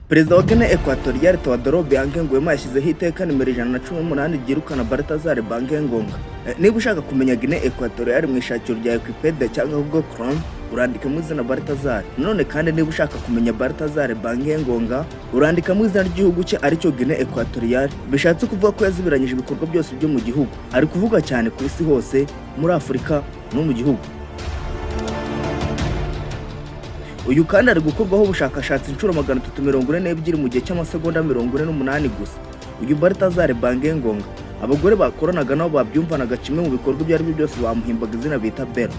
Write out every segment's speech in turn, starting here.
Perezida wa Guinée Equatorial Teodoro Obiang Nguema yashyizeho iteka nimero 118 ryirukana Balthazar Ebang Engonga. Niba ushaka kumenya Guinée Equatorial mu ishakiro rya Wikipedia cyangwa kuvuga Chrome, urandikamo izina Balthazar. None kandi niba ushaka kumenya Balthazar Ebang Engonga, urandikamo izina ry'igihugu cye ariryo Guinée Equatorial, bishatse kuvuga ko yazibiranyije ibikorwa byose byo mu gihugu. Ari kuvuga cyane ku isi hose, muri Afurika no mu gihugu. Uyu kandi ari gukorwaho ubushakashatsi inshuro 342 mu gihe cy'amasegonda 48 gusa. Uyu Balthazar Ebang Engonga, abagore bakoranaga nabo babyumvanaga kimwe mu bikorwa ibyo ari byo byose bamuhimbaga izina bita Biro.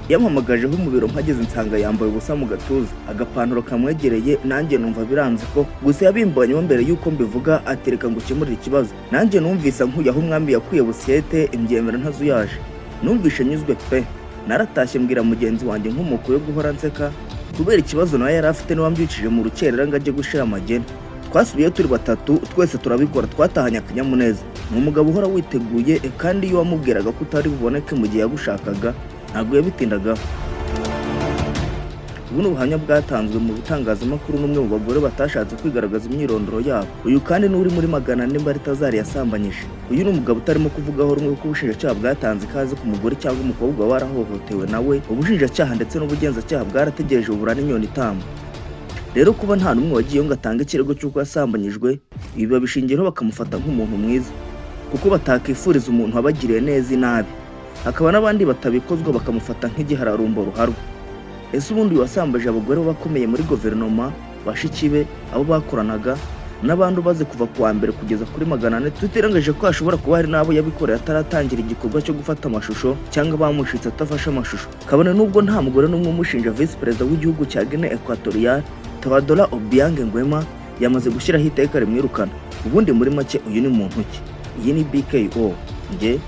Yampamagajeho mu biro mpageze nsanga yambaye ubusa mu gatuza, agapantaro kamwegereye, nanjye numva biranze ko gusa yabimbanyemo mbere yuko mbivuga atereka ngo ukemurire ikibazo. Nanjye numvisa nkuyaho umwami yakwiye busiyete imbyemera ntazuyaje. Numvishe nyuzwe pe. Naratashye mbwira mugenzi wanjye nk'umuko yo guhora nseka kubera ikibazo nawe yari afite n'uwambyicije mu rukerera ngo ajye gushira amageni. Twasubiye turi batatu, twese turabikora, twatahanye akanyamuneza. Ni umugabo uhora witeguye, kandi iyo wamubwiraga ko utari buboneke mu gihe yagushakaga ntabwo yabitindagaho. Buno buhamya bwatanzwe mu bitangazamakuru n'umwe mu bagore batashatse kwigaragaza imyirondoro yabo. Uyu kandi n'uri muri 400 Balthazar yasambanyije. Uyu ni umugabo utarimo kuvugaho rumwe ko ubushinjacyaha bwatanze ikaze ku mugore cyangwa umukobwa warahohotewe nawe. Ubushinjacyaha ndetse n'ubugenzacyaha bwarategereje uburane inyoni itamba. Rero kuba nta numwe wagiye ngo atange ikirego cy'uko yasambanyijwe, ibi babishingiraho bakamufata nk'umuntu mwiza, kuko batakifuriza umuntu wabagiriye neza inabi. Hakaba n'abandi batabikozwa bakamufata nk'igihararumbo ruharwa. Ese ubundi wasambaje abagore bakomeye muri guverinoma, bashikibe, abo bakoranaga n'abandi baze kuva ku wa mbere kugeza kuri 400, tutirangaje ko hashobora kuba hari nabo yabikoreye ataratangira igikorwa cyo gufata amashusho cyangwa bamushitse atafashe amashusho. Kabone nubwo nta mugore n'umwe umushinja Vice Perezida w'igihugu cya Guinée Equatorial Teodoro Obiang Nguema yamaze gushyiraho iteka rimwirukana. Ubundi muri make uyu ni muntu ki? Iyi ni BKO, nge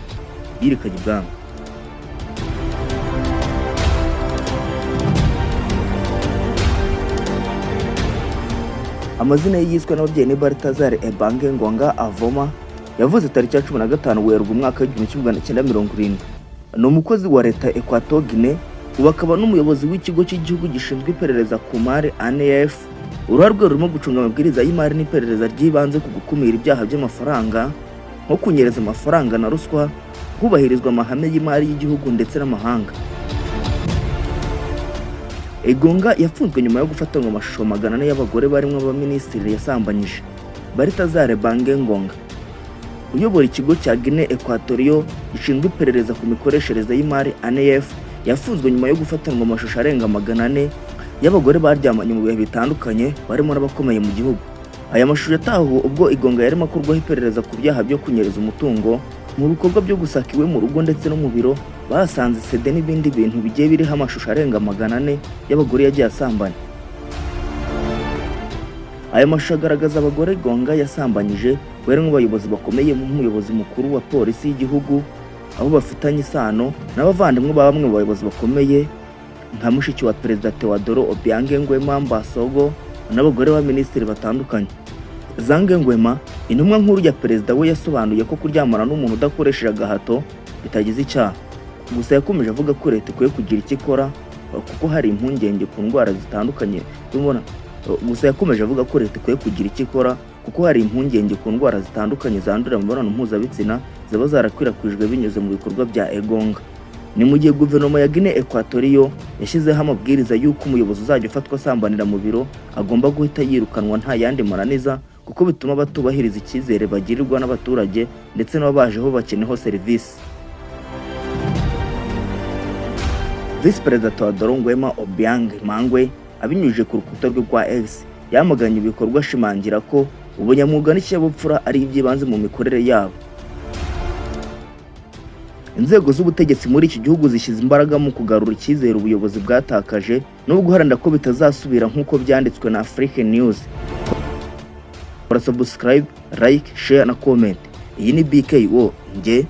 ryirukana. Amazina yiswe n'ababyeyi ni Balthazar Ebang Engonga avoma, yavuze tariki ya 15 Werurwe umwaka wa 1970. Ni umukozi wa leta Equato Guinée, ubu akaba n'umuyobozi w'ikigo cy'igihugu gishinzwe iperereza ku mari ANF. Uruharwe rurimo gucunga amabwiriza y'imari n'iperereza ryibanze ku gukumira ibyaha by'amafaranga nko kunyereza amafaranga na ruswa, hubahirizwa amahame y'imari y'igihugu ndetse n'amahanga. Engonga yafunzwe nyuma yo gufatwa amashusho 400 y'abagore barimo abaminisitiri yasambanyije. Balthazar Ebang Engonga, uyobora ikigo cya Guinée Equatorial gishinzwe iperereza ku mikoreshereze y'imari ANF, yafunzwe nyuma yo gufatwa amashusho arenga 400 y'abagore baryamanye mu bihe bitandukanye barimo n'abakomeye mu gihugu. Aya mashusho yatahuwe ubwo Engonga yarimo akorwaho iperereza ku byaha byo kunyereza umutungo mu bikorwa byo gusaka iwe mu rugo ndetse no mu biro. Basanze CD n'ibindi bintu bigiye biriho amashusho arenga 400 y'abagore yagiye asambanya. Aya mashusho agaragaza abagore Engonga yasambanyije bari nk'abayobozi bakomeye nk'umuyobozi mukuru wa polisi y'igihugu, abo bafitanye isano n'abavandimwe ba bamwe mu bayobozi bakomeye nka mushiki wa Perezida Teodoro Obiang Nguema Mbasogo n'abagore ba minisitiri batandukanye. Nguema, intumwa nkuru ya Perezida, we yasobanuye ko kuryamana n'umuntu udakoresheje agahato bitagize icyaha. Gusa yakomeje avuga ko leta ikwiye kugira icyo ikora kuko hari impungenge ku ndwara zitandukanye. Zandurira mu mibonano mpuzabitsina ziba zarakwirakwijwe binyuze mu bikorwa bya Engonga. Ni mu gihe guverinoma ya Guinée Equatorial yashyizeho amabwiriza y'uko umuyobozi uzajya ufatwa asambanira mu biro agomba guhita yirukanwa nta yandi mananiza, kuko bituma batubahiriza icyizere bagirirwa n'abaturage ndetse n'ababajeho bakeneho serivisi. Vice Perezida Teodoro Obiang Nguema abinyujije ku rukuta rwe rwa X yamaganye ibikorwa ashimangira ko ubunyamwuga n'ikinyabupfura ari iby'ibanze mu mikorere yabo. Inzego z'ubutegetsi muri iki gihugu zishyize imbaraga mu kugarura icyizere ubuyobozi bwatakaje no guharanira ko bitazasubira nk'uko byanditswe na African News. Subscribe, like, share na comment. Iyi ni BKO, nge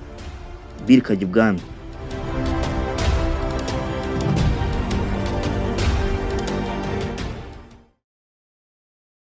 ryirukana.